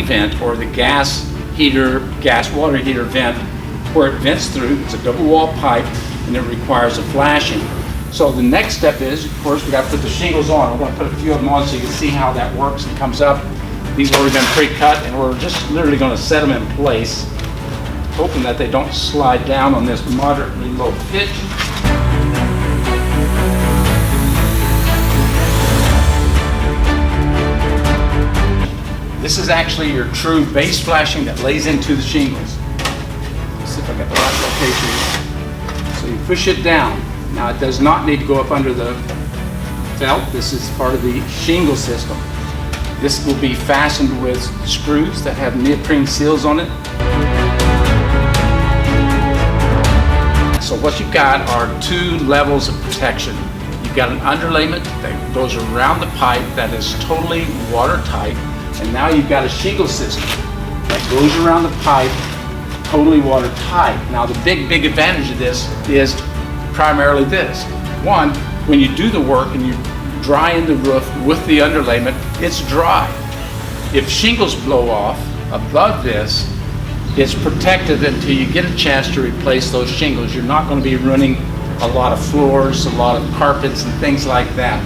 vent, or the gas water heater vent, where it vents through. It's a double wall pipe and it requires a flashing. So the next step is, of course, we got to put the shingles on. We're going to put a few of them on so you can see how that works and comes up. These have already been pre-cut, and we're just literally going to set them in place, hoping that they don't slide down on this moderately low pitch. This is actually your true base flashing that lays into the shingles. Let's see if I got the right location. So you push it down. Now it does not need to go up under the felt. This is part of the shingle system. This will be fastened with screws that have neoprene seals on it. So what you've got are two levels of protection. You've got an underlayment that goes around the pipe that is totally watertight. And now you've got a shingle system that goes around the pipe, totally watertight. Now the big advantage of this is primarily this. One, when you do the work and you dry in the roof with the underlayment, it's dry. If shingles blow off above this, it's protected until you get a chance to replace those shingles. You're not going to be running a lot of floors, a lot of carpets and things like that.